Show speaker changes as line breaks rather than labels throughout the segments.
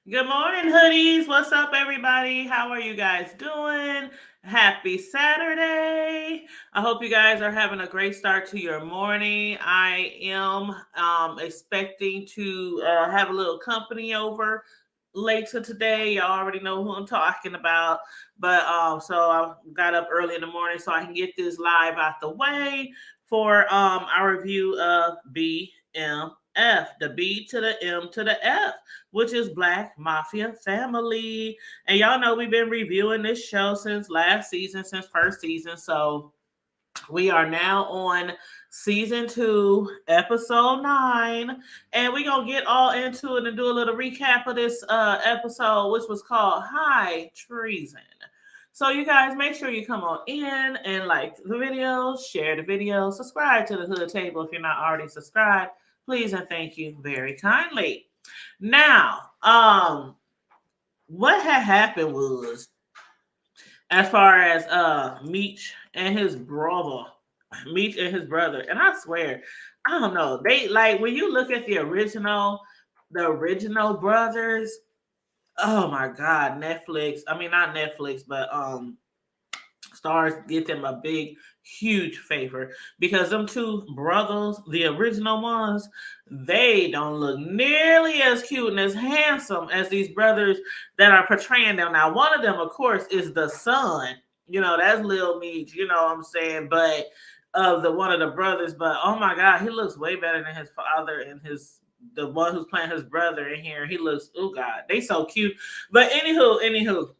Good morning, hoodies. What's up, everybody? How are you guys doing? Happy Saturday. I hope you guys are having a great start to your morning. I am expecting to have a little company over later today. Y'all already know who I'm talking about. But so I got up early in the morning so I can get this live out the way for our review of BMF, the B to the M to the F, which is Black Mafia Family. And y'all know we've been reviewing this show since last season, since first season. So we are now on season 2, episode 9. And we're going to get all into it and do a little recap of this episode, which was called High Treason. So you guys make sure you come on in and like the video, share the video, subscribe to the Hood Table if you're not already subscribed. Please and thank you very kindly. Now, what had happened was, as far as Meech and his brother, Meech and his brother, and I swear, I don't know, they like when you look at the original brothers. Oh my God, Netflix. I mean, not Netflix, but stars did them a big, huge favor because them two brothers, the original ones, they don't look nearly as cute and as handsome as these brothers that are portraying them. Now, one of them, of course, is the son. You know, that's Lil Meech. You know what I'm saying? But of the one of the brothers, but oh my God, he looks way better than his father and his the one who's playing his brother in here. He looks, oh God, they so cute. But anywho,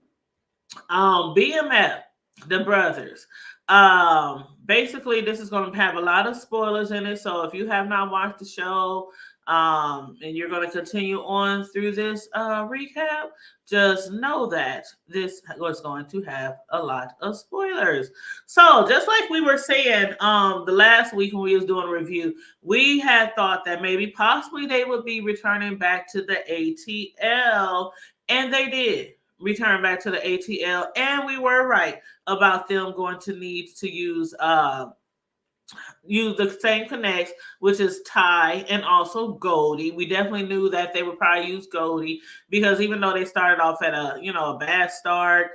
BMF, the brothers. Basically, this is going to have a lot of spoilers in it. So if you have not watched the show, and you're going to continue on through this recap, just know that this was going to have a lot of spoilers. So just like we were saying, the last week when we was doing a review, we had thought that maybe possibly they would be returning back to the ATL, and they did return back to the ATL, and we were right about them going to need to use the same connects, which is Ty and also Goldie. We definitely knew that they would probably use Goldie because even though they started off at a bad start,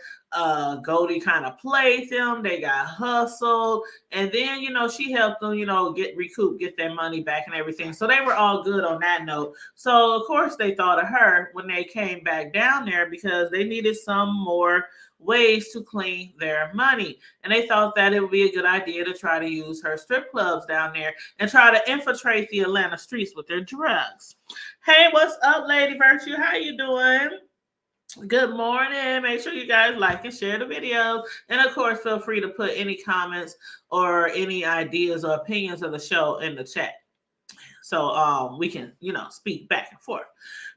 Goldie kind of played them. They got hustled, and then she helped them get their money back and everything. So they were all good on that note. So of course they thought of her when they came back down there because they needed some more ways to clean their money. And they thought that it would be a good idea to try to use her strip clubs down there and try to infiltrate the Atlanta streets with their drugs. Hey, what's up, Lady Virtue? How you doing? Good morning. Make sure you guys like and share the video. And of course, feel free to put any comments or any ideas or opinions of the show in the chat. So we can, speak back and forth.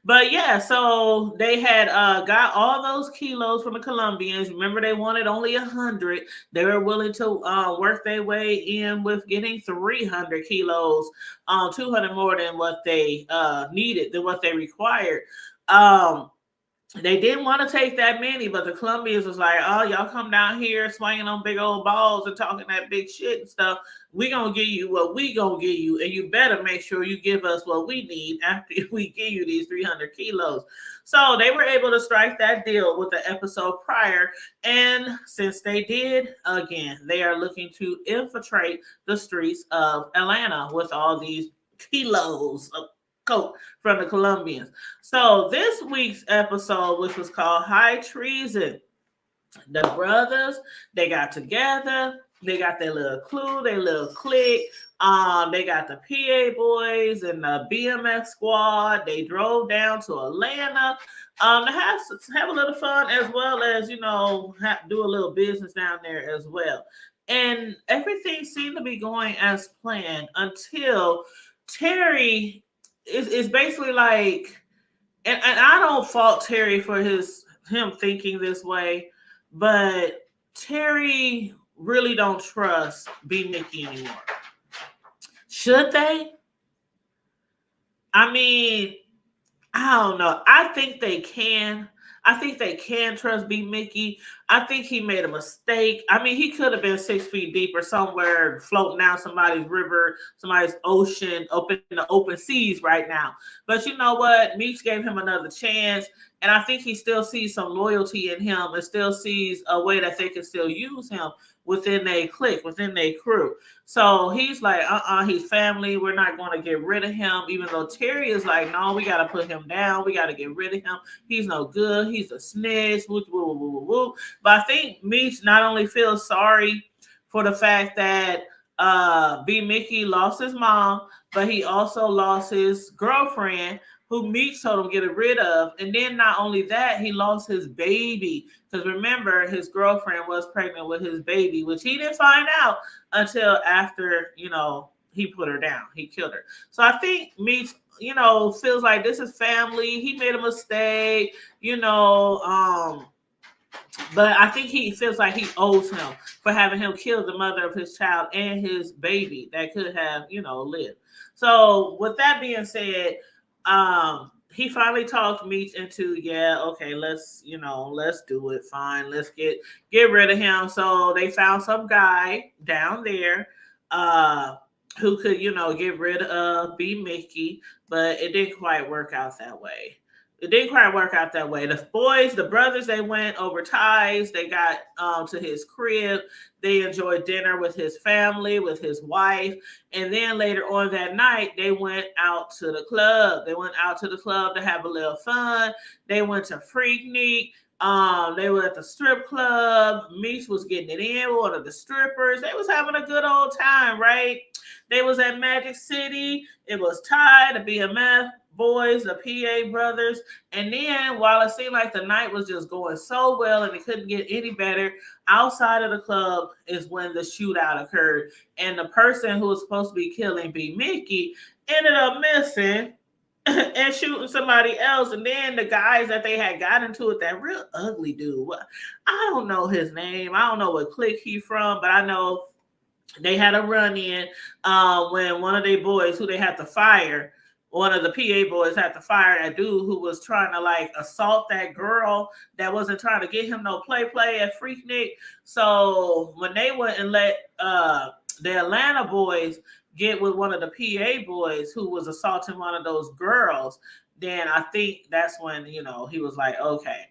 But yeah, so they had got all those kilos from the Colombians. Remember, they wanted only 100. They were willing to work their way in with getting 300 kilos, 200 more than what they needed, than what they required. Um, they didn't want to take that many, but the Colombians was like, "Oh, y'all come down here swinging on big old balls and talking that big shit and stuff. We gonna give you what we gonna give you, and you better make sure you give us what we need after we give you these 300 kilos." So they were able to strike that deal with the episode prior, and since they did, again, they are looking to infiltrate the streets of Atlanta with all these kilos of coke from the Colombians. So this week's episode, which was called High Treason, the brothers, they got together. They got their little clue, their little clique. They got the PA boys and the BMF squad. They drove down to Atlanta to have a little fun as well as do a little business down there as well. And everything seemed to be going as planned until Terry is basically like, and I don't fault Terry for him thinking this way, but Terry really don't trust B Mickey anymore. Should they? I mean, I don't know. I think they can. I think they can trust B Mickey. I think he made a mistake. I mean, he could have been 6 feet deep or somewhere floating down somebody's river, somebody's ocean, up in the open seas right now. But you know what? Meech gave him another chance. And I think he still sees some loyalty in him and still sees a way that they can still use him within a clique, within a crew. So he's like, he's family. We're not going to get rid of him. Even though Terry is like, no, we got to put him down. We got to get rid of him. He's no good. He's a snitch. Woo, woo, woo, woo, woo. But I think Meech not only feels sorry for the fact that B Mickey lost his mom, but he also lost his girlfriend who Meech told him to get rid of. And then not only that, he lost his baby. Because remember, his girlfriend was pregnant with his baby, which he didn't find out until after, he put her down. He killed her. So I think Meech, feels like this is family. He made a mistake, but I think he feels like he owes him for having him kill the mother of his child and his baby that could have, lived. So with that being said, he finally talked Meech into, yeah, okay, let's do it. Fine, let's get rid of him. So they found some guy down there, who could, get rid of B Mickey, but it didn't quite work out that way. It didn't quite work out that way. The brothers, they went over ties. They got to his crib. They enjoyed dinner with his family, with his wife. And then later on that night, they went out to the club. They went out to the club to have a little fun. They went to Freaknik. They were at the strip club. Meech was getting it in with one of the strippers. They was having a good old time, right? They was at Magic City. It was Ty, the BMF boys, the PA brothers. And then while it seemed like the night was just going so well and it couldn't get any better, outside of the club is when the shootout occurred. And the person who was supposed to be killing B Mickey ended up missing and shooting somebody else. And then the guys that they had got into it, that real ugly dude, I don't know his name. I don't know what clique he from, but I know they had a run in when one of their boys who they had to fire, one of the PA boys had to fire that dude who was trying to like assault that girl that wasn't trying to get him no play at Freaknik. So when they went and let the Atlanta boys get with one of the PA boys who was assaulting one of those girls, then I think that's when, he was like, okay,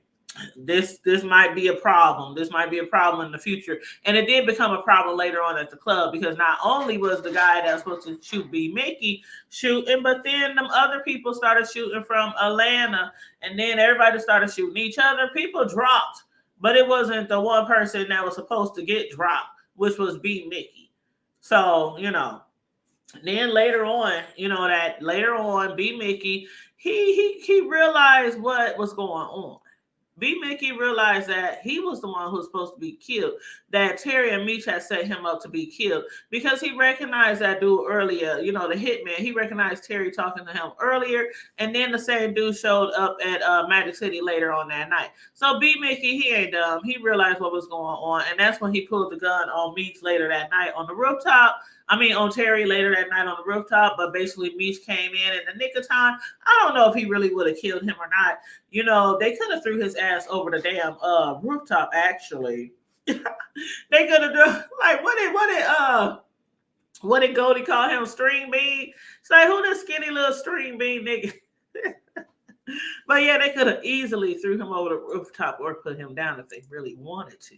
this might be a problem. This might be a problem in the future. And it did become a problem later on at the club because not only was the guy that was supposed to shoot B Mickey shooting, but then them other people started shooting from Atlanta, and then everybody started shooting each other. People dropped, but it wasn't the one person that was supposed to get dropped, which was B Mickey. So, then later on, that later on, B Mickey, he realized what was going on. B Mickey realized that he was the one who was supposed to be killed, that Terry and Meech had set him up to be killed because he recognized that dude earlier, the hitman. He recognized Terry talking to him earlier, and then the same dude showed up at Magic City later on that night. So B Mickey, he ain't dumb. He realized what was going on, and that's when he pulled the gun on Meech later that night on the rooftop. On Terry later that night on the rooftop, but basically Meech came in the nick of time. I don't know if he really would have killed him or not. They could have threw his ass over the damn rooftop, actually. They could have done like what did Goldie call him? String bean? It's like, who this skinny little string bean nigga? But yeah, they could have easily threw him over the rooftop or put him down if they really wanted to.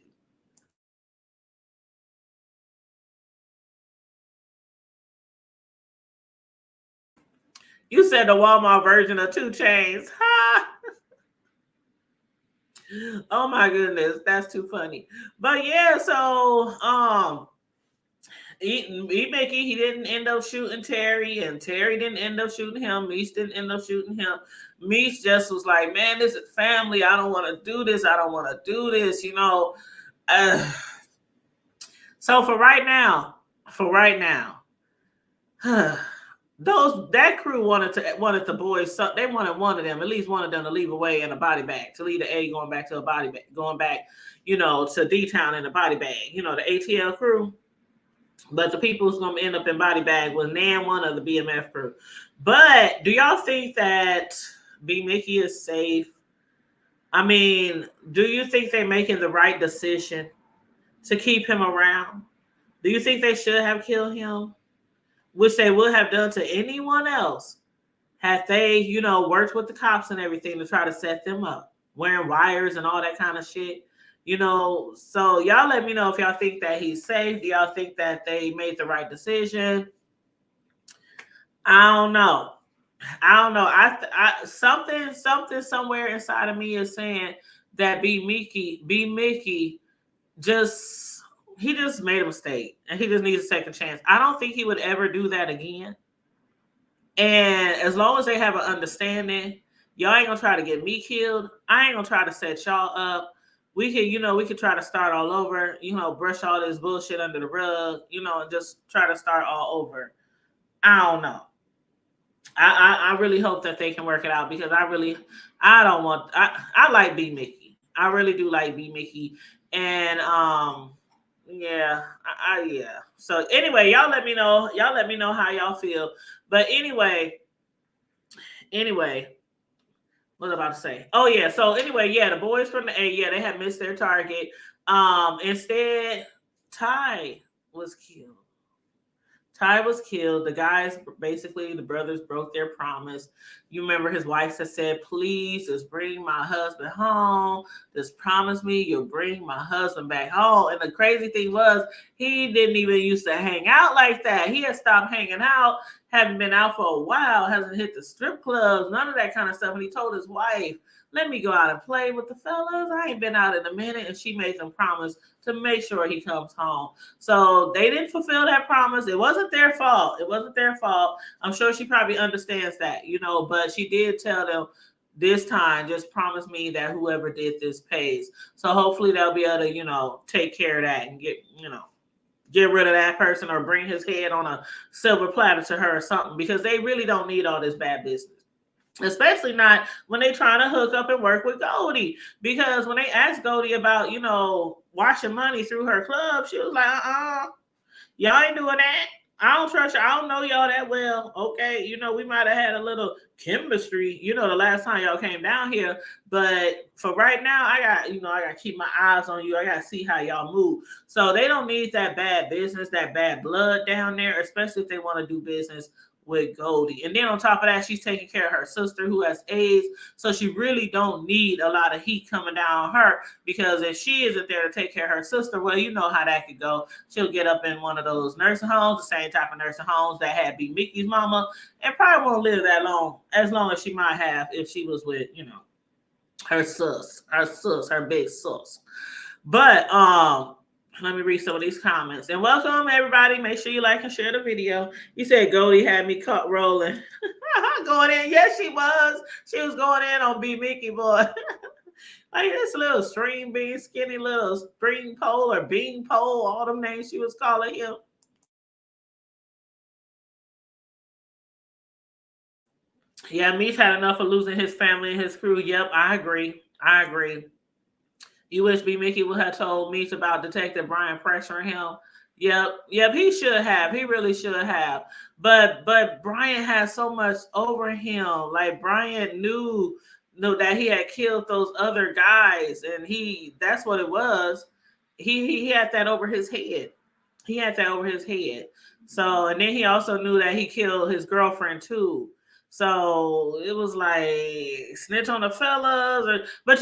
You said the Walmart version of 2 Chainz. Ha! Oh my goodness, that's too funny. But yeah, so he didn't end up shooting Terry, and Terry didn't end up shooting him. Meech didn't end up shooting him. Meech just was like, man, this is family. I don't want to do this. I don't want to do this. So for right now, that crew wanted the boys. So they wanted one of them, at least one of them, to leave away in a body bag, to leave the A going back to a body bag, going back, to D-Town in a body bag. The ATL crew. But the people who's gonna end up in body bag was nan one of the BMF crew. But do y'all think that B Mickey is safe? I mean, do you think they're making the right decision to keep him around? Do you think they should have killed him, which they would have done to anyone else had they, worked with the cops and everything to try to set them up, wearing wires and all that kind of shit? So y'all let me know if y'all think that he's safe. Do y'all think that they made the right decision? I don't know. I don't know. Something somewhere inside of me is saying that B Mickey just he just made a mistake and he just needs a second chance. I don't think he would ever do that again. And as long as they have an understanding, y'all ain't gonna try to get me killed. I ain't gonna try to set y'all up. We could try to start all over, brush all this bullshit under the rug, and just try to start all over. I don't know. I really hope that they can work it out because I don't want I like B Mickey. I really do like B Mickey. And yeah, yeah. So anyway, y'all let me know. Y'all let me know how y'all feel. But anyway, what was I about to say? Oh yeah. So anyway, yeah, the boys from the A, yeah, they had missed their target. Instead, Ty was killed. Ty was killed. The guys, basically, the brothers broke their promise. You remember his wife had said, please just bring my husband home. Just promise me you'll bring my husband back home. And the crazy thing was, he didn't even used to hang out like that. He had stopped hanging out, hadn't been out for a while, hasn't hit the strip clubs, none of that kind of stuff. And he told his wife, let me go out and play with the fellas. I ain't been out in a minute. And she made them promise to make sure he comes home. So they didn't fulfill that promise. It wasn't their fault. It wasn't their fault. I'm sure she probably understands that, but she did tell them this time, just promise me that whoever did this pays. So hopefully they'll be able to, take care of that and get rid of that person or bring his head on a silver platter to her or something, because they really don't need all this bad business. Especially not when they trying to hook up and work with Goldie. Because when they asked Goldie about, washing money through her club, she was like, y'all ain't doing that. I don't trust you. I don't know y'all that well. Okay, we might have had a little chemistry, the last time y'all came down here. But for right now, I got to keep my eyes on you. I got to see how y'all move. So they don't need that bad business, that bad blood down there, especially if they want to do business with Goldie. And then on top of that, she's taking care of her sister who has AIDS. So she really don't need a lot of heat coming down on her, because if she isn't there to take care of her sister, well, you know how that could go. She'll get up in one of those nursing homes, the same type of nursing homes that had B Mickey's mama, and probably won't live that long, as long as she might have if she was with, her big sus. But let me read some of these comments. And welcome everybody. Make sure you like and share the video. You said Goldie had me caught rolling. Going in. Yes, she was. She was going in on B Mickey, boy. Like this little string bean, skinny little string pole or bean pole, all them names she was calling him. Yeah, Meech had enough of losing his family and his crew. Yep, I agree. I agree. USB Mickey would have told Meech about Detective Brian pressuring him. Yep, he should have. He really should have. But Brian had so much over him. Like Brian knew that he had killed those other guys, and that's what it was. He had that over his head. He had that over his head. So, and then he also knew that he killed his girlfriend too. So it was like snitch on the fellas, but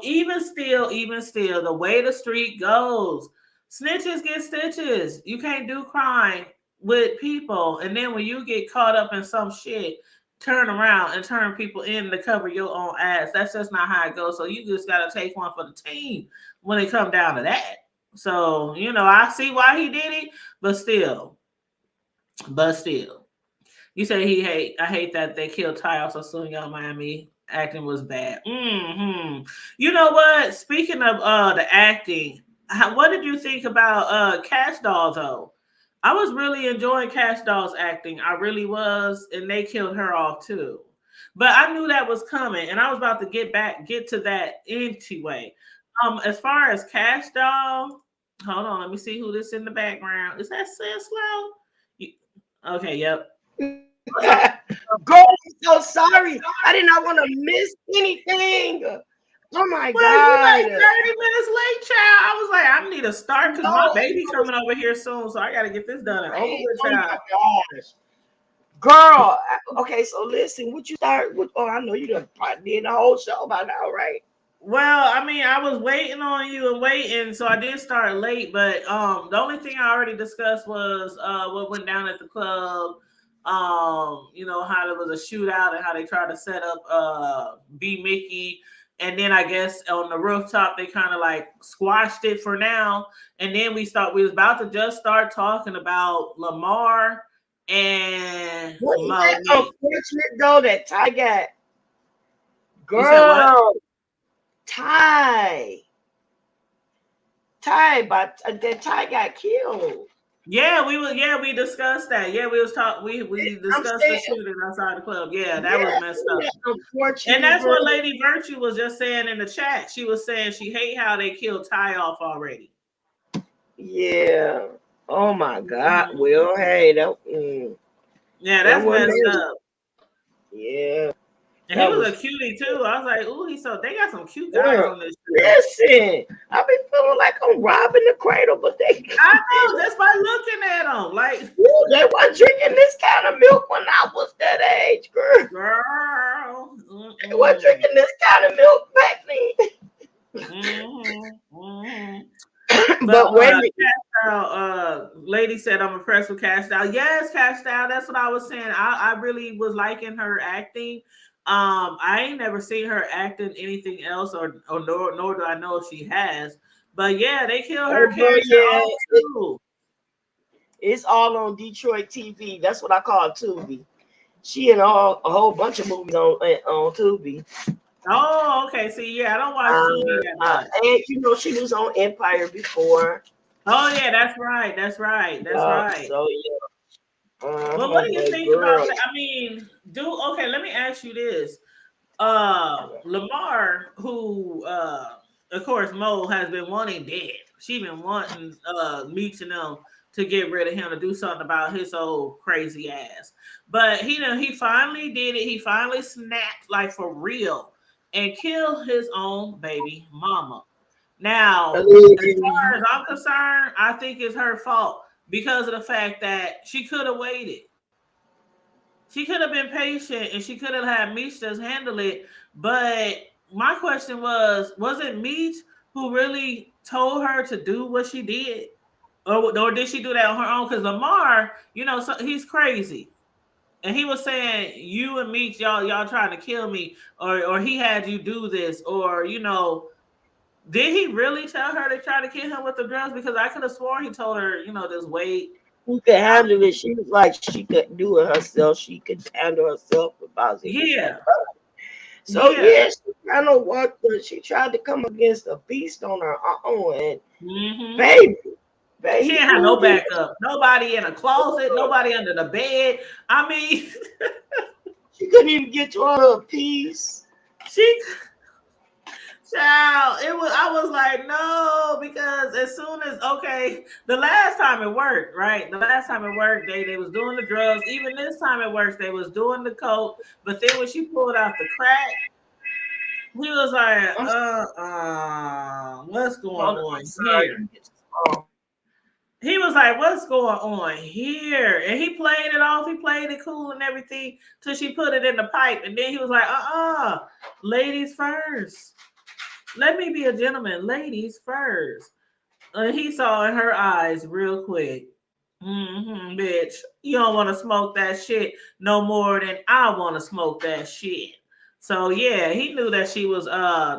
even still, the way the street goes, snitches get stitches. You can't do crime with people, and then when you get caught up in some shit, turn around and turn people in to cover your own ass. That's just not how it goes. So you just gotta take one for the team when it come down to that. So I see why he did it, but still, but still. You say I hate that they killed Ty also soon. Young Miami acting was bad. You know what? Speaking of the acting, what did you think about Cash Doll though? I was really enjoying Cash Doll's acting. I really was, and they killed her off too. But I knew that was coming, and I was about to get to that anyway. As far as Cash Doll, hold on, let me see who this in the background. Is that Sis Slow? Okay, yep.
Girl, I'm so sorry. I did not want to miss anything. Oh my
Well, you
God.
like 30 minutes late, child. I was like, I need to start because my
No,
baby coming over here soon, so I got to get this done and over
man.
with,
Oh
child.
my gosh. Girl, okay, so listen, what you start with? Oh, I know you done probably did the whole show by now, right?
Well, I mean, I was waiting on you and waiting, so I did start late. But the only thing I already discussed was what went down at the club. You know how there was a shootout and how they tried to set up B Mickey, and then I guess on the rooftop they kind of like squashed it for now. And then we was about to just start talking about Lamar and
Wasn't that
Monique.
unfortunate though that Ty got
You said what?
girl Ty Ty but that Ty got killed.
Yeah, we discussed that. Yeah, we
I'm
discussed the
saying,
shooting outside the club. Yeah, that was
yeah,
messed
isn't
up.
that
And
unfortunate,
that's
girl?
what Lady Virtue was just saying in the chat. She was saying she hate how they killed Ty off already.
Yeah. Oh my God.
Mhm.
Well, hey,
Yeah,
that
that's
wasn't
messed
it.
up.
Yeah,
And he
that
was a
was
cutie too. I was like, ooh, he's so they got some cute guys
girl.
on this show.
Listen, I be feeling like I'm robbing the cradle, but they
I know just by looking at them, like,
ooh, they weren't drinking this kind of milk when I was that age, girl.
girl.
They weren't
Mm-mm.
drinking this kind of milk back
Mm-hmm. Mm-hmm.
then.
But
But wait a minute.
Cash Out, lady said I'm impressed with Cash Out. Yes, Cash Out. That's what I was saying. I really was liking her acting. I ain't never seen her act in anything else, or nor do I know if she has. But yeah, they killed her
Oh, girl,
character
yeah,
off too.
it's all on Detroit TV. That's what I call Tubi. She in a whole bunch of movies on Tubi.
Oh, okay. See, yeah, I don't watch
Uh,
Tubi that much.
and she was on Empire before.
Oh yeah, that's right. That's right. That's right.
So yeah.
Well, what do you
But
think
girl,
about that? I mean, okay, let me ask you this. Lamar, who of course Mo has been wanting dead. She been wanting Meech and them to get rid of him to do something about his old crazy ass. But he finally did it. He finally snapped like for real and killed his own baby mama. Now, as far as I'm concerned, I think it's her fault because of the fact that she could have waited. She could have been patient and she could have had Meech just handle it. But my question was it Meech who really told her to do what she did? Or did she do that on her own? Because Lamar, so he's crazy. And he was saying, you and Meech, y'all trying to kill me, or he had you do this, or did he really tell her to try to kill him with the drugs? Because I could have sworn he told her, just wait.
who could handle it? She was like she could do it herself. She could handle herself about it. This, that.
Yeah,
So
yeah.
yeah, she kind of walked. She tried to come against a beast on her own, and
Hmm.
baby,
She
baby,
didn't have no
proved it.
backup. Nobody in a closet. Nobody under the bed. I mean,
She couldn't even get to her piece.
she, child. It was. I was like, no, because as soon as the last time it worked, right? The last time it worked, they was doing the drugs. Even this time it works, they was doing the coke. But then when she pulled out the crack, he was like,
I'm
what's going
sorry.
on here? He was like, what's going on here? And he played it off. He played it cool and everything till she put it in the pipe. And then he was like, ladies first. Let me be a gentleman. Ladies first. And he saw in her eyes real quick. Bitch, you don't want to smoke that shit no more than I want to smoke that shit. So yeah, he knew that she was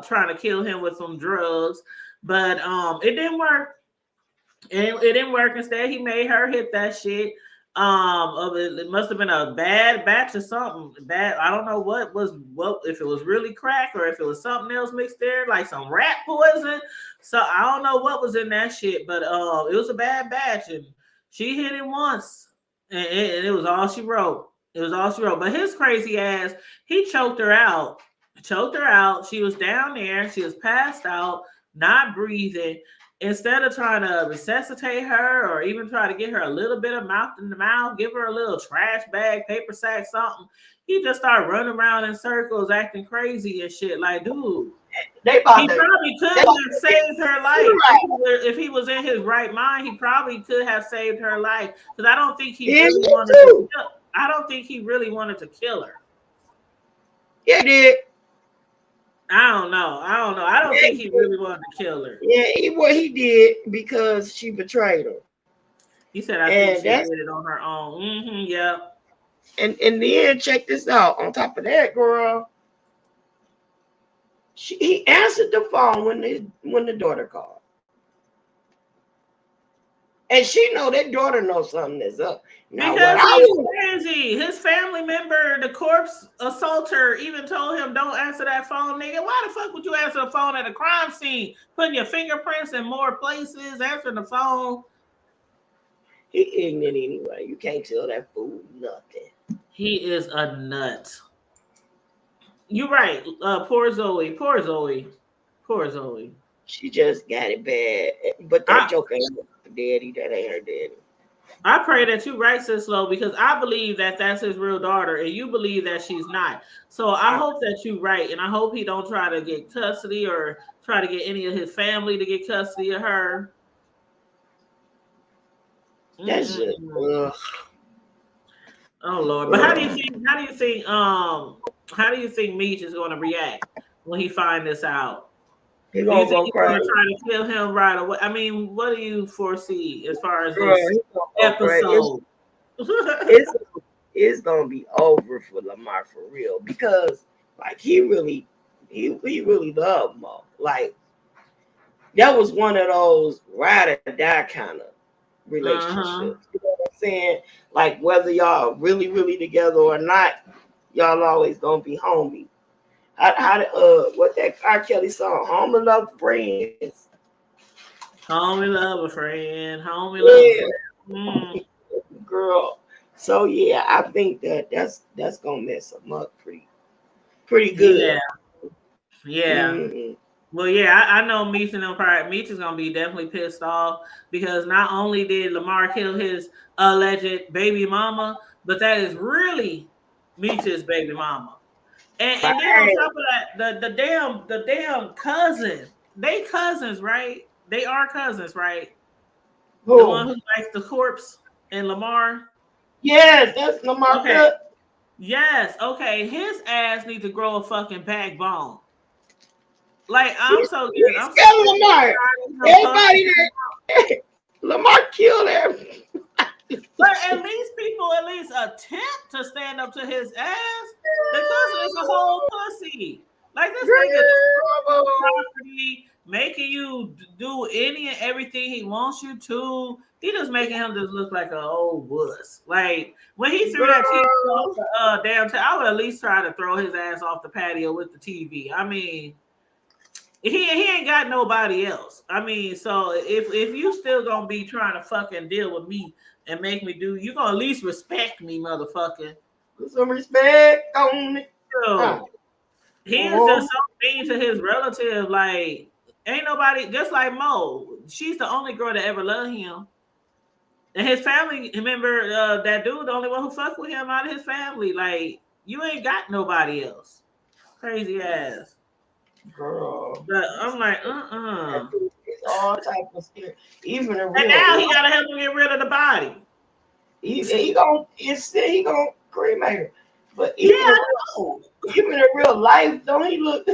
trying to kill him with some drugs, but it didn't work. It didn't work. Instead, he made her hit that shit. It must have been a bad batch or something. Bad. I don't know what if it was really crack or if it was something else mixed there, like some rat poison. So I don't know what was in that shit, but it was a bad batch, and she hit it once, and it was all she wrote. It was all she wrote. But his crazy ass, he choked her out. Choked her out. She was down there. She was passed out, not breathing. Instead of trying to resuscitate her or even try to get her a little bit of mouth in the mouth, give her a little trash bag, paper sack, something, he just started running around in circles, acting crazy and shit. Like, dude.
They about
He
to.
probably could
They about
have saved her life
to
if he was in his right mind. He probably could have saved her life because I don't think he
yeah,
really
he
wanted to.
too.
I don't think he really wanted to kill her.
Yeah, he did.
I don't know. I don't know. I don't
Yeah,
think he really wanted to kill her.
yeah, what he did because she betrayed him,
He said, "I think
and
she
that's
did it on her own." Yep.
and then check this out. On top of that, girl, he answered the phone when the daughter called, and she know that daughter knows something is up. Now, what
Because
I
he's
want,
crazy. His family member, the corpse assaulter, even told him, "Don't answer that phone, nigga. Why the fuck would you answer the phone at a crime scene? Putting your fingerprints in more places, answering the phone."
he ignorant anyway. You can't tell that fool nothing.
He is a nut. You're right. Poor Zoe. Poor Zoe. Poor Zoe.
She just got it bad, but that
I
joke ain't her daddy. That ain't her daddy.
I pray that you right, sis Low, because I believe that that's his real daughter, and you believe that she's not. So I hope that you right, and I hope he don't try to get custody or try to get any of his family to get custody of her.
That's just
Mm-mm-mm. Oh Lord! But how do you
ugh.
think? How do you think? How do you think Meech is going to react when he find this out?
He
Do you
gonna
think
go
he's going
crazy.
to try to kill him right away? I mean, what do you foresee as far as
Girl,
this
he gonna go crazy.
episode?
It's it's gonna be over for Lamar for real because like he really loved Mo. Like that was one of those ride or die kind of
Uh-huh.
relationships. You know what I'm saying? Like whether y'all really together or not, y'all always gonna be homies. What that R. Kelly song, Home and Love Friends.
Homie love a friend. Homie love a
Yeah,
friend. Mm,
girl. So yeah, I think that's gonna mess him up pretty good.
yeah, yeah.
Mm-hmm.
Well, yeah, I know Meech and them probably Meech is gonna be definitely pissed off because not only did Lamar kill his alleged baby mama, but that is really Meech's baby mama. And then on
Right.
top of that, the damn cousin, they cousins, right? They are cousins, right? The one
Who?
who likes the corpse and Lamar.
Yes, that's Lamar
Okay.
Cook.
Yes. Okay. His ass needs to grow a fucking backbone. Like
He's
I'm so
scared of
sick and
Lamar.
tired of him
Everybody
pussy.
that Lamar killed him.
But at least people at least attempt to stand up to his ass. The cousin is a whole pussy. Like this nigga
Girl.
property, making you do any and everything he wants you to. He just making him just look like an old wuss. Like when he threw that TV off
Girl.
the downtown, I would at least try to throw his ass off the patio with the TV. I mean, he ain't got nobody else. I mean, so if you still gonna be trying to fucking deal with me and make me do, you gonna at least respect me, motherfucker.
Put some respect on it. Uh,
So he is just
oh,
so mean to his relative. Like, ain't nobody just like Mo. She's the only girl that ever loved him. And his family, remember that dude, the only one who fucked with him out of his family. Like, you ain't got nobody else. Crazy ass.
girl.
But I'm like, uh-uh.
It's all type of scary. Even in
And
real
now he
life.
gotta help him get rid of the body.
He gonna cremate her. But
Yeah, I know.
even in real life, don't he look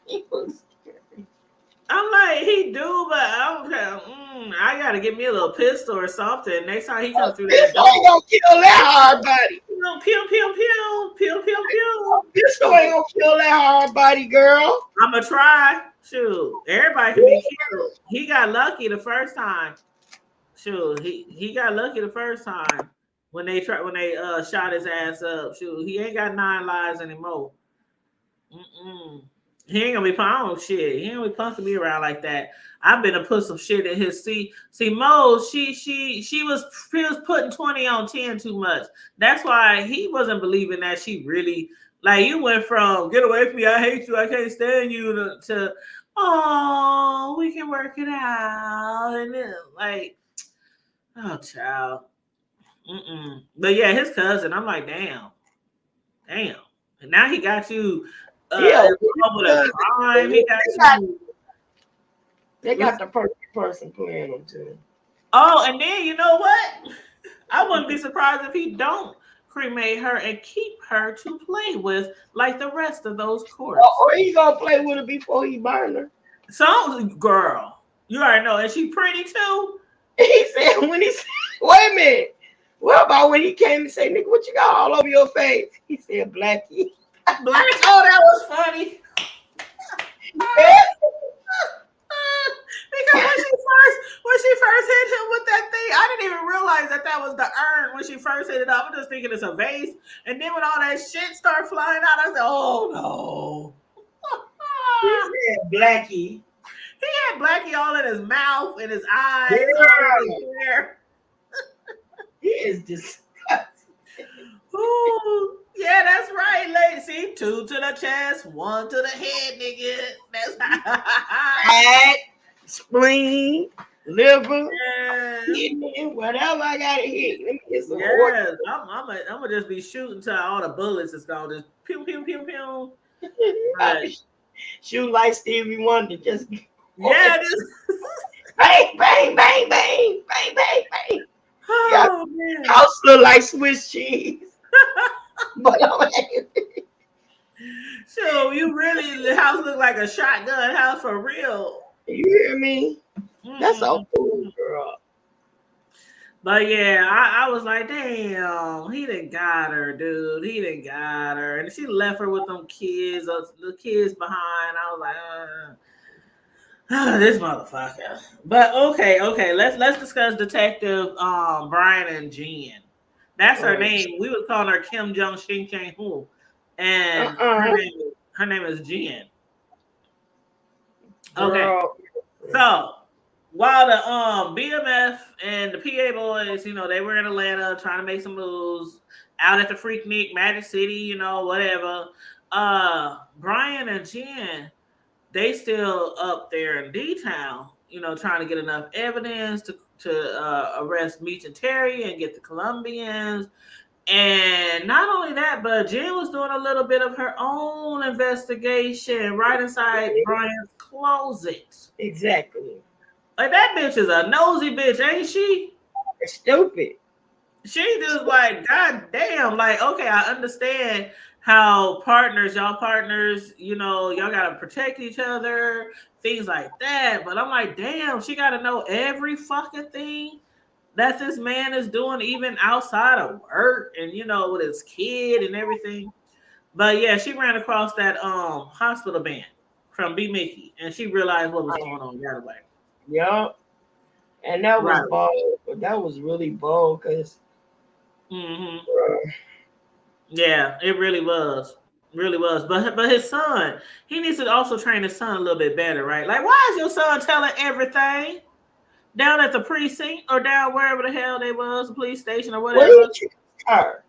he looks scary.
I'm like, he do, but I don't care. I gotta get me a little pistol or something. Next time he come through that
Pistol
door.
ain't gonna kill that hard body.
You know, pew, pew, pew, pew, pew, pew.
Pistol ain't gonna kill that hard body, girl.
I'm gonna try. Shoot, everybody can be killed. He got lucky the first time. Shoot, he got lucky the first time when they shot his ass up. Shoot, he ain't got 9 lives anymore. Mm-mm. He ain't gonna be pound shit. He ain't gonna be punking me around like that. I've been to put some shit in his seat. See, Mo, she was putting 20 on 10 too much. That's why he wasn't believing that she really like you went from get away from me, I hate you, I can't stand you to oh, we can work it out. And then like, oh child. Mm-mm. But yeah, his cousin, I'm like, damn. And now he got you
Yeah,
Over the crime. He got some.
they got the perfect person playing them too.
Oh, and then you know what? I wouldn't be surprised if he don't cremate her and keep her to play with like the rest of those corpses.
Or he gonna play with her before he burn her.
So, girl, you already know, and she pretty too.
He said when he said, wait a minute. What about when he came and said, nigga, what you got all over your face? He said, Blackie.
Black. Oh, that was funny. Because when she first hit him with that thing, I didn't even realize that was the urn when she first hit it up. I'm just thinking it's a vase, and then when all that shit started flying out, I said, "Oh no!"
He said, Blackie.
He had Blackie all in his mouth and his eyes, all in
Girl,
his hair.
he is disgusting.
Ooh, yeah, that's right, lady. See, 2 to the chest, 1 to the head, nigga. That's
Fat, spleen, liver,
yeah.
kidney, whatever I gotta hit. Let me get some
Yes, I'm gonna just be shooting till all the bullets is gone. Just pew pew pew pew.
I
But
be shoot like Stevie Wonder, just
yeah, this.
bang, bang, bang, bang, bang, bang, bang. Yeah,
Oh man.
house look like Swiss cheese. But I'm
So you really the house look like a shotgun house for real.
you hear me? That's so cool,
Mm-mm.
girl.
But yeah, I was like, damn, he done got her, dude. He done got her, and she left her with them kids, the kids behind. I was like, this motherfucker. But okay. Let's discuss Detective Brian and Jen. That's her
Oh,
name. We was calling her Kim Jong Shing Chang Hu, and
uh-uh,
her name is Jen. Okay,
girl.
so while the BMF and the PA boys, they were in Atlanta trying to make some moves out at the Freaknik, Magic City, whatever. Brian and Jen, they still up there in D Town, trying to get enough evidence to arrest Meech and Terry and get the Colombians. And not only that, but Jen was doing a little bit of her own investigation right inside Brian's closet.
Exactly.
Like that bitch is a nosy bitch, ain't she?
It's stupid.
She just like, god damn, like, okay, I understand how y'all partners, y'all gotta protect each other, things like that. But I'm like, damn, she gotta know every fucking thing that this man is doing, even outside of work and with his kid and everything. But yeah, she ran across that hospital band from B Mickey and she realized what was going on right away.
Yup. And that was
Right.
bold. That was really bold because
Mm-hmm. Yeah, it really was. Really was. But his son, he needs to also train his son a little bit better, right? Like, why is your son telling everything down at the precinct or down wherever the hell they was, the police station or
well, he
whatever?
trusts her.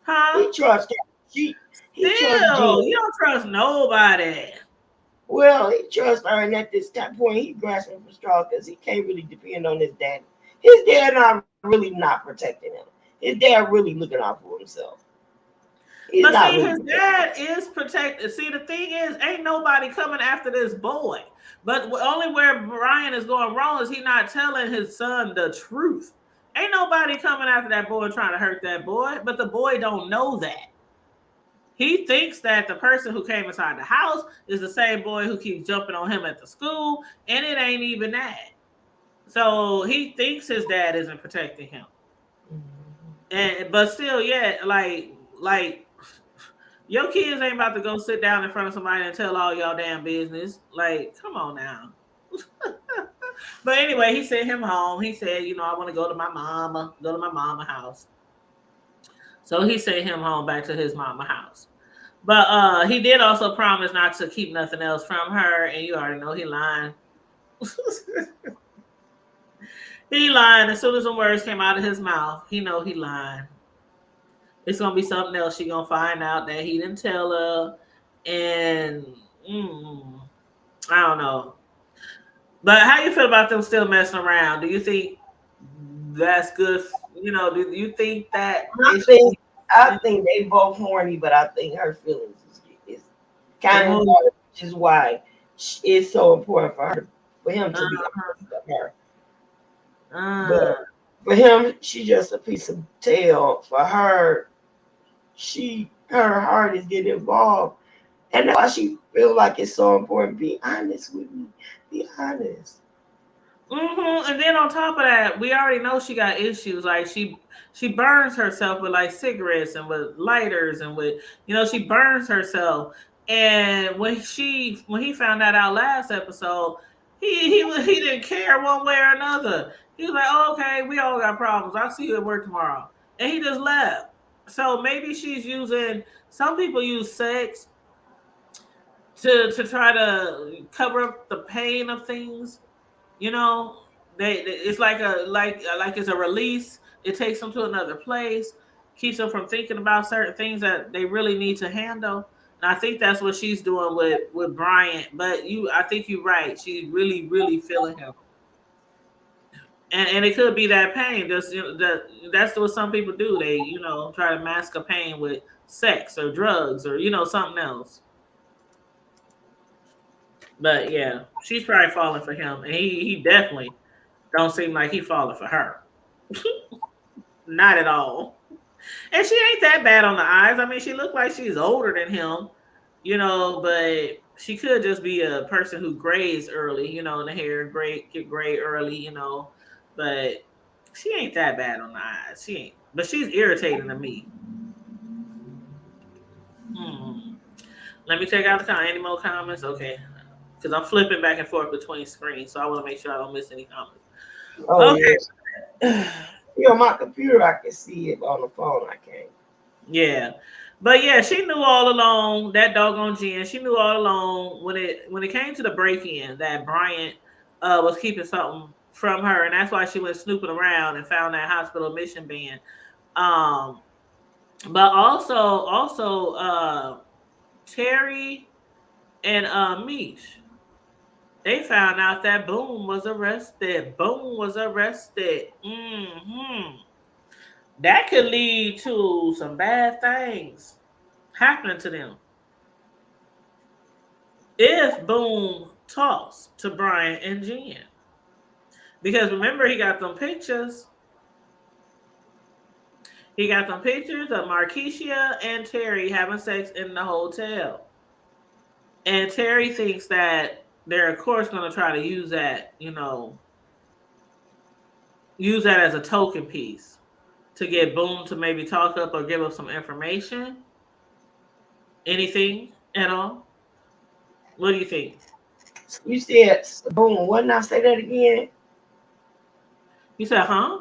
Huh?
He trusts her. He trusts Jen.
Still, you don't trust nobody.
Well, he trusts her, and at this point, he grasping for straw because he can't really depend on his dad. His dad not really not protecting him. His dad really looking out for himself. He's
But
not
see,
really
his
protecting him.
dad is protected. See, the thing is, ain't nobody coming after this boy. But only where Brian is going wrong is he not telling his son the truth. Ain't nobody coming after that boy trying to hurt that boy, but the boy don't know that. He thinks that the person who came inside the house is the same boy who keeps jumping on him at the school, and it ain't even that. So he thinks his dad isn't protecting him. And but still, yeah, like your kids ain't about to go sit down in front of somebody and tell all y'all damn business. Like, come on now. But anyway, he sent him home. He said, I want to go to my mama house. So he sent him home back to his mama house. But he did also promise not to keep nothing else from her, and you already know he lying. He lying as soon as the words came out of his mouth. He know he lying. It's gonna be something else. She gonna find out that he didn't tell her, and mm, I don't know. But how you feel about them still messing around? Do you think that's good? Do you think that
I
they should
think
be?
I think they both horny, but I think her feelings is kind of
Oh,
daughter, which is why it's so important for her, for him to be
uh,
honest with her.
uh,
But for him, she's just a piece of tail. For her, her heart is getting involved, and that's why she feel like it's so important. Be honest with me. Be honest.
And then on top of that, we already know she got issues. Like she burns herself with like cigarettes and with lighters and with she burns herself. And when he found that out last episode, he didn't care one way or another. He was like, oh, okay, we all got problems. I'll see you at work tomorrow, and he just left. So maybe she's using. Some people use sex to try to cover up the pain of things. You know, it's like it's a release. It takes them to another place, keeps them from thinking about certain things that they really need to handle. And I think that's what she's doing with Bryant. But I think you're right. She's really really feeling him, and it could be that pain. Just that's what some people do. They try to mask a pain with sex or drugs or something else. But yeah, she's probably falling for him, and he definitely don't seem like he falling for her. Not at all. And she ain't that bad on the eyes. I mean, she looked like she's older than him, but she could just be a person who grays early, and the hair get gray early, But she ain't that bad on the eyes. She ain't. But she's irritating to me. Hmm. Let me check out the comment. Any more comments? Okay. Because I'm flipping back and forth between screens, so I want to make sure I don't miss any comments.
Oh yeah.
Okay.
On my computer, I can see it. On the phone, I can't.
Yeah. But yeah, she knew all along that doggone Jen. She knew all along when it came to the break in that Bryant was keeping something from her, and that's why she went snooping around and found that hospital admission ban. Um, but also Terry and Meech, they found out that Boom was arrested. Boom was arrested. That could lead to some bad things happening to them if Boom talks to Brian and Jen. Because remember, he got them pictures. He got them pictures of Markeisha and Terry having sex in the hotel. And Terry thinks that they're, of course, going to try to use that as a token piece to get Boom to maybe talk up or give up some information. Anything at all? What do you think?
You said boom. What now? Say that again.
You said, huh?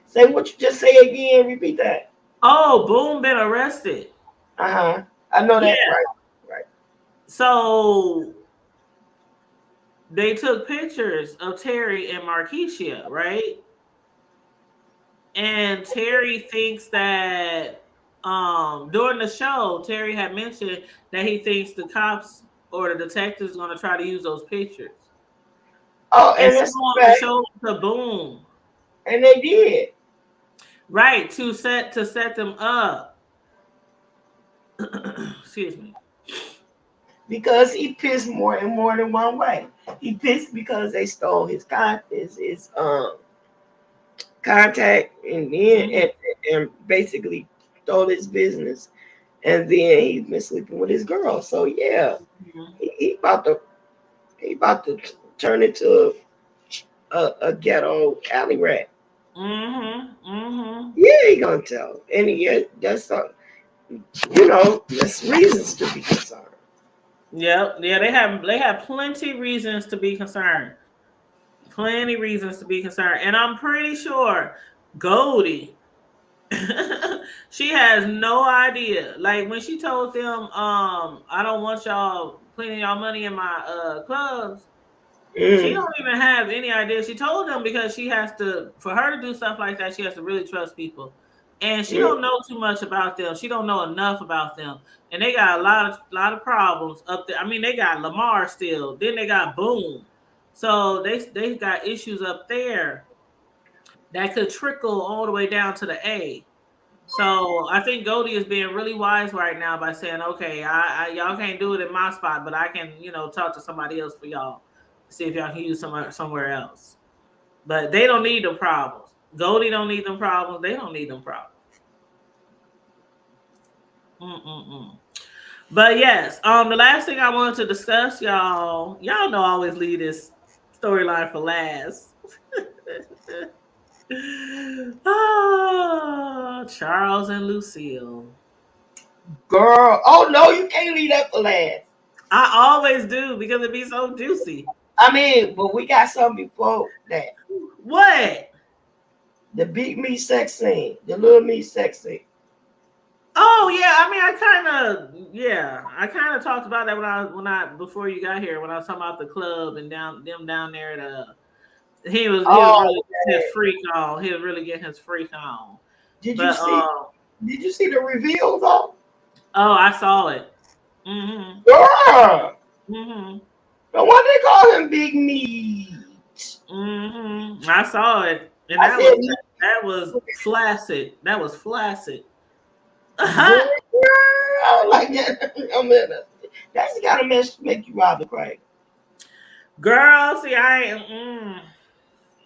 Say what you just say again. Repeat that.
Oh, Boom been arrested.
Uh-huh. I know that.
Yeah.
Right. Right.
So they took pictures of Terry and Markeisha, right? And Terry thinks that during the show, Terry had mentioned that he thinks the cops or the detectives going to try to use those pictures
Oh,
and
and that's
and
right.
show them to Boom,
And they did
right? To set them up. Excuse me.
because he pissed more and more than one way. He pissed because they stole his contact, and then
Mhm.
and basically stole his business, and then he's been sleeping with his girl. So yeah, he about to turn into a ghetto alley rat.
Mhm. Mhm.
Yeah, he gonna tell, and yeah, that's reasons to be concerned.
Yep. Yeah, they have plenty reasons to be concerned. Plenty reasons to be concerned. And I'm pretty sure Goldie, she has no idea. Like when she told them, I don't want y'all cleaning y'all money in my clubs. She
Mm,
don't even have any idea. She told them because she has to, for her to do stuff like that, she has to really trust people. And she
mm,
don't know too much about them. She don't know enough about them. And they got a lot of problems up there. I mean, they got Lamar still. Then they got Boom. So they got issues up there that could trickle all the way down to the A. So I think Goldie is being really wise right now by saying, okay, y'all can't do it in my spot, but I can, talk to somebody else for y'all. See if y'all can use somewhere else. But they don't need them problems. Goldie don't need them problems. They don't need them problems. Mm-mm-mm. But yes, the last thing I wanted to discuss, y'all know I always leave this storyline for last. Oh, Charles and Lucille.
Girl, oh no, you can't leave that for last.
I always do because it be so juicy.
I mean, but we got something before that.
What?
The big me sex scene, the little me sex scene.
Oh yeah, I mean, I kind of talked about that when I before you got here when I was talking about the club and down there at he was
Oh,
really getting his
man.
freak on. He was really getting his freak on.
Did you
But
see? Did you see the reveal though?
oh, I saw it. Mhm.
Girl,
Mhm.
no wonder they call him Big Meat.
Mhm. I saw it, and
I
that
said,
was that was flaccid. That was flaccid.
girl, like that. I mean, that's the kind of mess make you rather cry.
Girl, see, I ain't.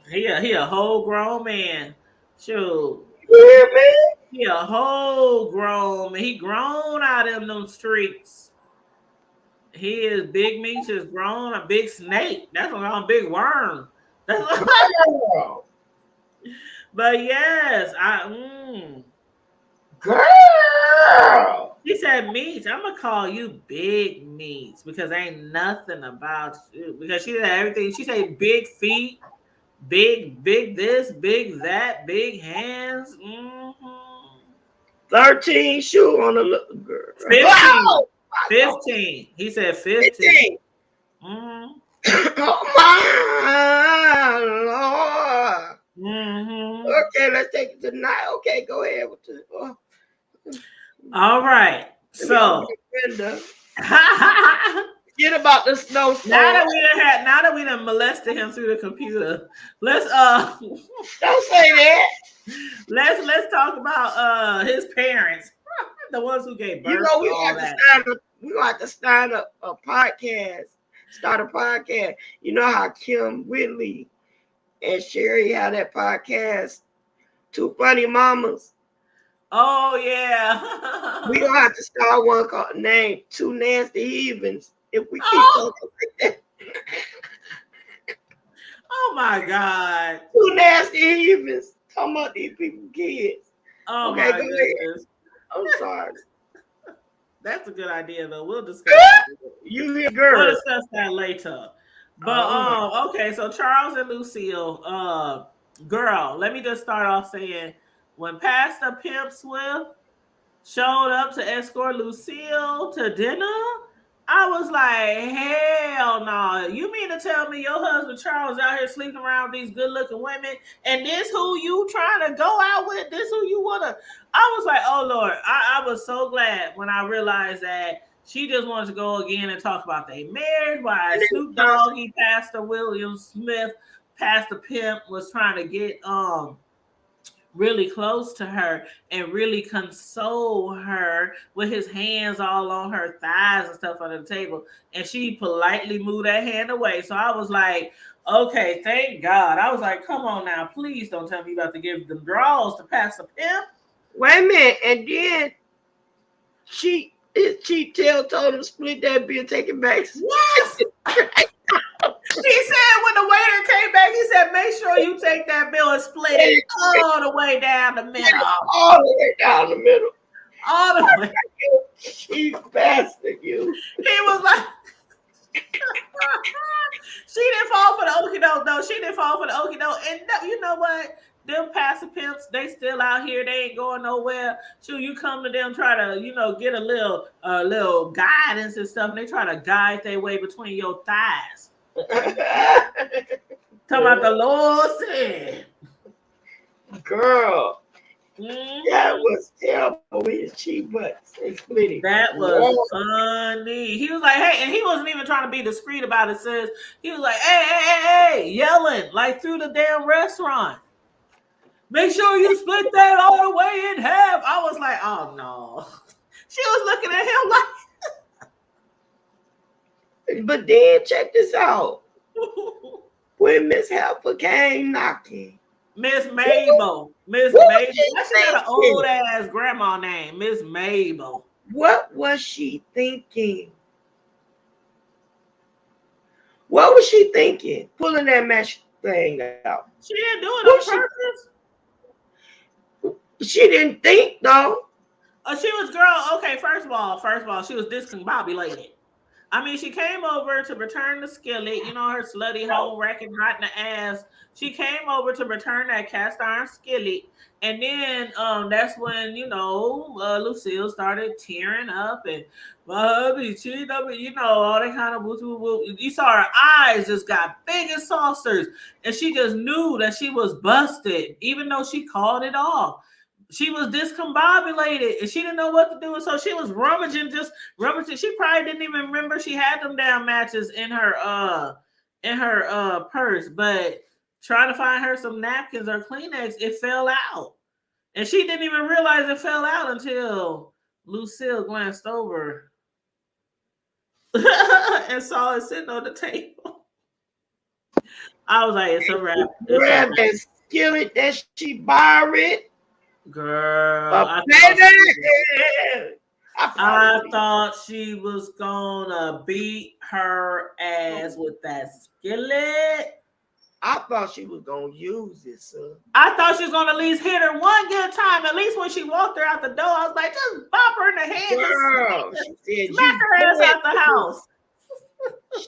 He a whole grown man. Shoot,
You hear me?
he a whole grown man. He grown out in them streets. He is big meat is grown a big snake. That's what I'm big worm. That's
Girl,
but yes,
girl.
he said meats. I'm gonna call you big meats because ain't nothing about you. Because she said everything. She said big feet, big this, big that, big hands.
13 shoe on the little girl.
15.
Wow!
15. He said 15.
15.
Mm-hmm.
Oh my Lord.
Mm-hmm.
Okay, let's take it tonight. Okay, go ahead with the.
All right.
Let me open
So
the window.
now
Forget about the snowstorm.
now that we done molested him through the computer, let's
Don't say that.
let's talk about his parents, the ones who gave
You
birth
know
to
we
all
have to
that.
start a we gonna have to start a podcast. Start a podcast. You know how Kim Whitley and Sherry had that podcast, Two Funny Mamas.
Oh
We
yeah.
gonna have to start one called name Two Nasty Heathens. If we keep
Oh,
talking like that.
oh my God.
Two Nasty Heathens. Talking about these people kids.
Oh
Okay,
my
go ahead.
goodness.
I'm sorry.
That's a good idea though. We'll discuss that.
You hear
We'll
girl.
discuss that later. But
Oh my.
okay, so Charles and Lucille, girl, let me just start off saying when Pastor Pimp Swift showed up to escort Lucille to dinner, I was like, hell no. You mean to tell me your husband Charles out here sleeping around with these good looking women and this who you trying to go out with? This who you wanna I was like, oh Lord, I was so glad when I realized that she just wanted to go again and talk about their marriage, why
And then
Snoop Doggy, Pastor William Smith, Pastor Pimp was trying to get really close to her and really console her with his hands all on her thighs and stuff under the table. And she politely moved that hand away. So I was like, okay, thank God. I was like, come on now, please don't tell me you about to give them draws to Pastor Pimp.
wait a minute, and then she told him split that bill, take it back.
Yes. He said when the waiter came back, he said, make sure you take that bill and split it all the way down the middle.
All the way down the middle.
All the way.
You bastard, you.
He was like, she didn't fall for the okie doke though. She didn't fall for the okie doke. And you know what? Them pastor pimps, they still out here. They ain't going nowhere. So you come to them, try to, get a little guidance and stuff. And they try to guide their way between your thighs. Talking about the Lord said.
Girl, that
Mm-hmm.
was terrible with his cheap butts. They split it.
That was
Whoa.
funny. He was like, hey, and he wasn't even trying to be discreet about it. Says he was like, hey, yelling like through the damn restaurant. Make sure you split that all the way in half. I Oh no. She was looking at him
But then check this out.
like
When Miss Helper came knocking,
Miss
what was,
Mabel. Miss
what was
Mabel. Why she got an
she
old
thinking?
ass grandma name? Miss Mabel.
What was she thinking? What was she thinking? Pulling that mesh thing out.
She didn't do it
What
on
she
purpose.
she didn't think though.
She was girl. Okay, first of all, she was discombobulated. I mean, she came over to return the skillet, you know, her slutty home wrecking hot in the ass. She came over to return that cast iron skillet. And then that's when, you know, Lucille started tearing up and hubby cheated up, you know, all that kind of woo woo woo. You saw her eyes just got big as saucers, and she just knew that she was busted, even though she called it off. She was discombobulated and she didn't know what to do. And so she was rummaging. She probably didn't even remember she had them damn matches in her purse. But trying to find her some napkins or Kleenex, it fell out. And she didn't even realize it fell out until Lucille glanced over and saw it sitting on the table. I was like, it's a wrap. It's a
Grab
wrap.
that skillet that she borrowed.
Girl,
But baby, I probably
I
would have.
thought she was gonna beat her ass with that skillet.
I thought she was gonna use it, sir.
I thought she was gonna at least hit her one good time. At least when she walked her out the door, I was like, just bop her in the head, just
Girl, she said
smack
you
her ass
dead
out the
to me.
house.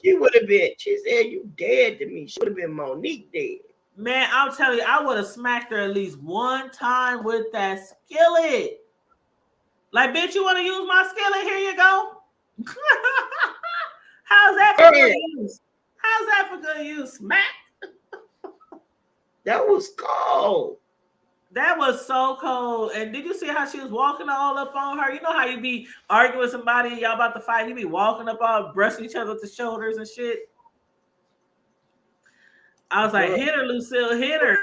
She would have been. She said you dead to me. She would have been Monique dead.
Man, I'm telling you, I would have smacked her at least one time with that skillet. Like, bitch, you want to use my skillet? Here you go. How's that for
Girl,
good use? How's that for good use? Smack.
that was cold.
That was so cold. And did you see how she was walking all up on her? You know how you be arguing with somebody and y'all about to fight, you be walking up all brushing each other with the shoulders and shit. I was like,
Girl.
hit her, Lucille, hit her.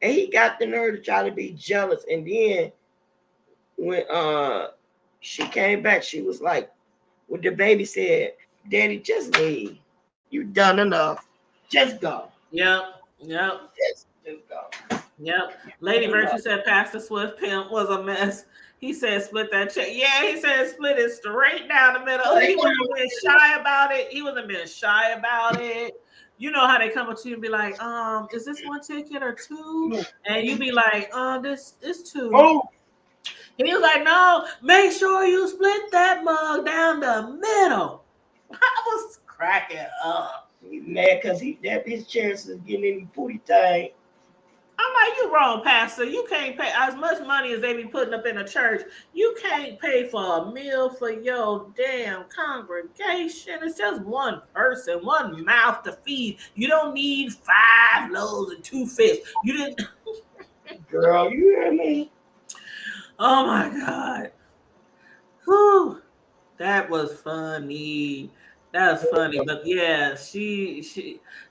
And he got the nerve to try to be jealous. And then when she came back, she was like, when the baby said, Daddy, just leave. You done enough. Just go.
Yep, yep,
Just go.
yep. Lady
Done
Virtue
enough.
said Pastor Swift pimp was a mess. He said split that check. Yeah, he said split it straight down the middle. He wasn't being shy about it. He wasn't being shy about it. You know how they come up to you and be like, is this one ticket or two? And you be like, this is two.
Oh,
He was like, no, make sure you split that mug down the middle. I was cracking up.
he mad because his chances of getting any booty thing.
I'm like, you wrong, Pastor. You can't pay as much money as they be putting up in a church. You can't pay for a meal for your damn congregation. It's just one person, one mouth to feed. You don't need 5 loaves and 2 fish. You didn't.
Girl, you hear me?
Oh my God. Whew. That was funny. That's funny. But yeah,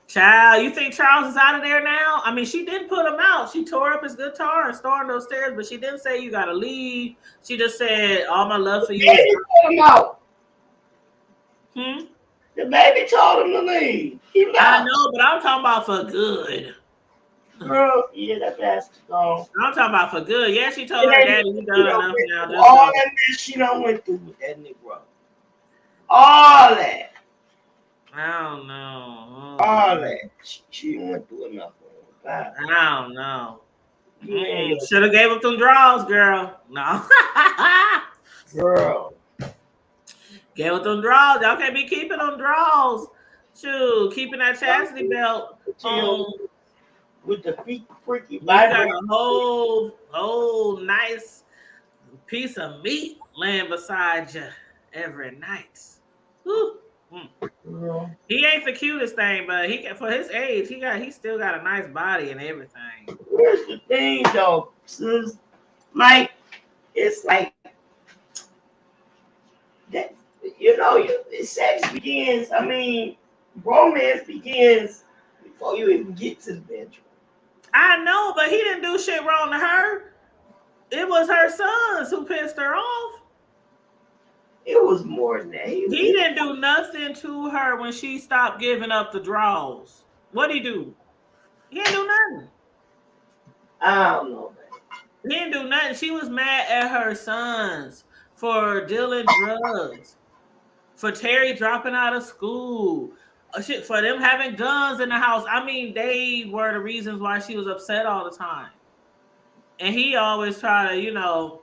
child, you think Charles is out of there now? I mean, she didn't put him out. She tore up his guitar and stormed those stairs, but she didn't say you gotta leave. She just said, all my love for you is
Baby told him out.
hmm?
The baby told him to leave. He
I
left.
know, but I'm talking about for good.
Girl, yeah, that bastard gone.
I'm talking about for good. Yeah, she told
And
her
then
daddy, you
you
done
know,
enough now. Just
all
go.
that mess she done went through with that Negro. All that.
I don't know.
All that. She went through enough. God.
I don't know.
Yeah,
Should have gave up them draws, girl. No.
girl.
Gave up them draws. Y'all can't be keeping them draws. Shoot, keeping that chastity belt on.
With the freaky
You got
vibrator.
a whole nice piece of meat laying beside you every night. Whew.
Girl.
He ain't the cutest thing, but for his age, he still got a nice body and everything.
Here's the thing though, sis. Like, it's like that, sex begins, I mean, romance begins before you even get to the bedroom.
I know, but he didn't do shit wrong to her. It was her sons who pissed her off.
It was more than that.
He didn't do nothing to her when she stopped giving up the draws. What'd he do? He didn't do nothing.
I don't know, man.
He didn't do nothing. She was mad at her sons for dealing drugs, for Terry dropping out of school, shit, for them having guns in the house. I mean, they were the reasons why she was upset all the time. And he always tried to,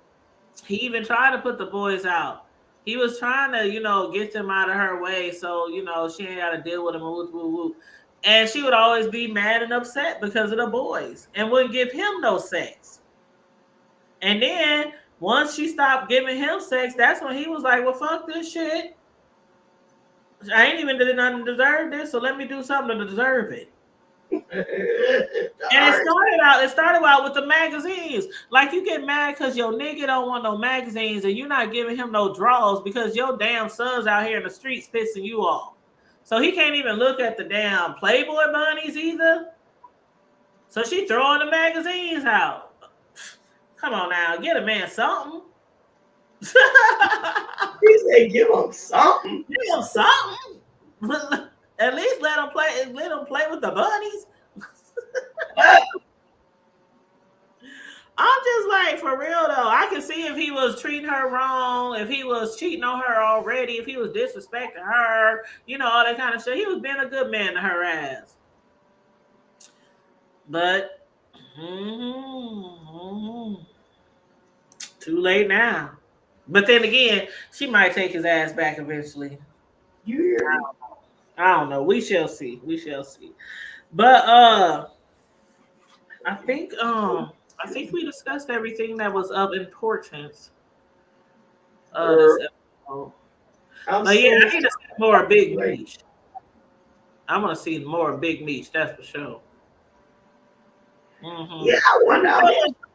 he even tried to put the boys out. He was trying to, get them out of her way so, she ain't got to deal with them. And she would always be mad and upset because of the boys and wouldn't give him no sex. And then once she stopped giving him sex, that's when he was like, well, fuck this shit. I ain't even did nothing to deserve this, so let me do something to deserve it. And it started out with the magazines. Like, you get mad because your nigga don't want no magazines and you're not giving him no draws because your damn son's out here in the streets pissing you off. So he can't even look at the damn Playboy bunnies either. So she throwing the magazines out. Come on now, get a man something.
He said, "Give him something.
Give him something. At least let him play. Let him play with the bunnies." I'm just like, for real though. I can see if he was treating her wrong, if he was cheating on her already, if he was disrespecting her, all that kind of shit. He was being a good man to her ass. But too late now. But then again, she might take his ass back eventually. I don't know. We shall see. But I think we discussed everything that was of importance. This episode. But yeah, I need to see more Big Meech. I'm gonna see more Big Meech. That's for sure.
Mm-hmm. Yeah, I wonder.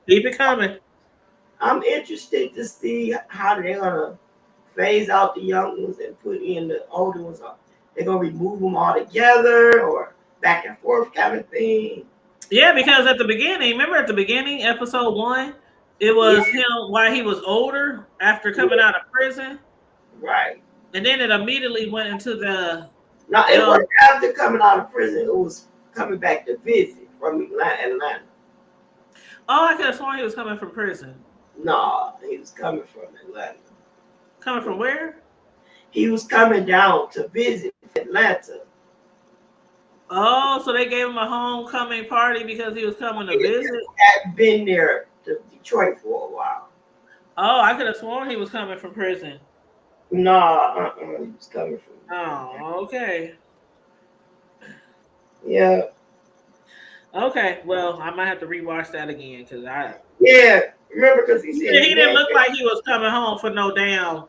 Keep it coming.
I'm interested to see how they're gonna phase out the young ones and put in the older ones. They're gonna remove them all together or back and forth kind of thing.
Yeah, because at the beginning, episode 1, it was him while he was older after coming out of prison.
Right.
And then it immediately went into the.
No, it wasn't after coming out of prison. It was coming back to visit from Atlanta.
Oh, I could have sworn he was coming from prison.
No, he was coming from Atlanta.
Coming from where?
He was coming down to visit Atlanta.
Oh, so they gave him a homecoming party because he was coming to visit?
Had been there to Detroit for a while.
Oh, I could have sworn he was coming from prison.
No, he was coming from.
Oh, okay.
Yeah.
Okay, well, I might have to rewatch that again because
Yeah, remember because he said
he didn't look like he was coming home for no damn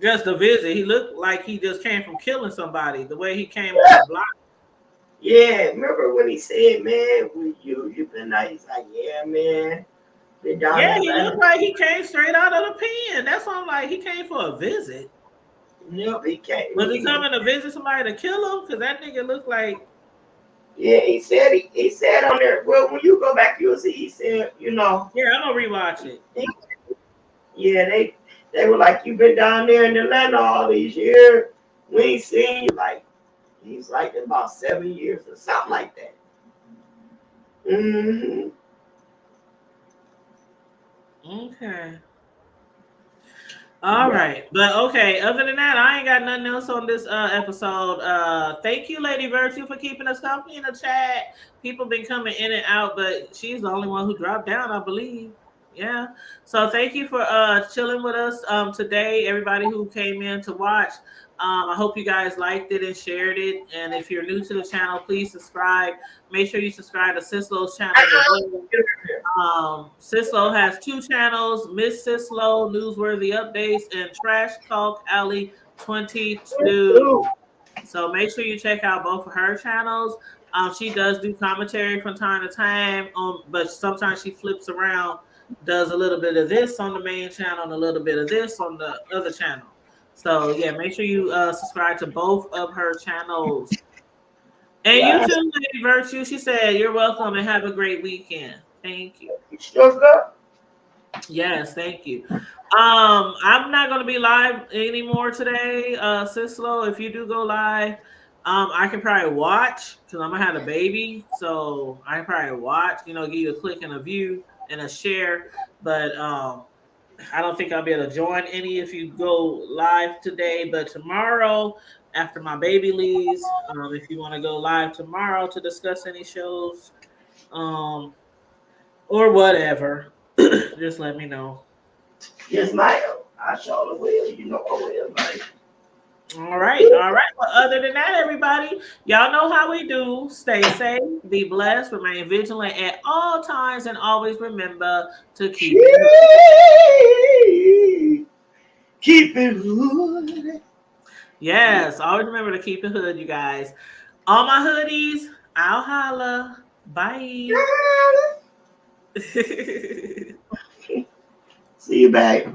just a visit. He looked like he just came from killing somebody. The way he came on the block.
Yeah, remember when he said, "Man, with you've been nice." He's like, "Yeah, man."
Yeah, he looked like he came straight out of the pen. That's why I'm like, he came for a visit.
No, he came.
Was he coming to visit somebody to kill him? Because that nigga looked like.
Yeah, he said on there. Well, when you go back, you'll see. He said,
Yeah, I'm gonna rewatch it.
Yeah, they were like, "You've been down there in Atlanta all these years. We ain't seen you." Like, he's like about 7 years or something like that. Mm-hmm.
Okay. All right. But okay, other than that, I ain't got nothing else on this episode. Thank you, Lady Virtue, for keeping us company in the chat. People been coming in and out, but she's the only one who dropped down, I believe. Yeah. So thank you for chilling with us today, everybody who came in to watch. I hope you guys liked it and shared it. And if you're new to the channel, please subscribe. Make sure you subscribe to Sislo's channel as well. Sislo has 2 channels, Miss Sislo, Newsworthy Updates, and Trash Talk Alley 22. So make sure you check out both of her channels. She does do commentary from time to time, but sometimes she flips around, does a little bit of this on the main channel and a little bit of this on the other channel. So yeah, make sure you subscribe to both of her channels. And you too, Lady Virtue. She said, "You're welcome and have a great weekend." Thank you.
Sure.
Yes, thank you. I'm not gonna be live anymore today, Sislo. If you do go live, I can probably watch because I'm gonna have a baby, so I can probably watch. Give you a click and a view and a share, but I don't think I'll be able to join any if you go live today. But tomorrow, after my baby leaves, if you want to go live tomorrow to discuss any shows, um, or whatever, just let me know.
Yes, ma'am. I surely will. You know I will, man.
All right, all right. Well, other than that, everybody, y'all know how we do. Stay safe, be blessed, remain vigilant at all times, and always remember to keep it hood.
Keep it hood.
Yes, always remember to keep it hood, you guys. All my hoodies, I'll holla. Bye.
See you back.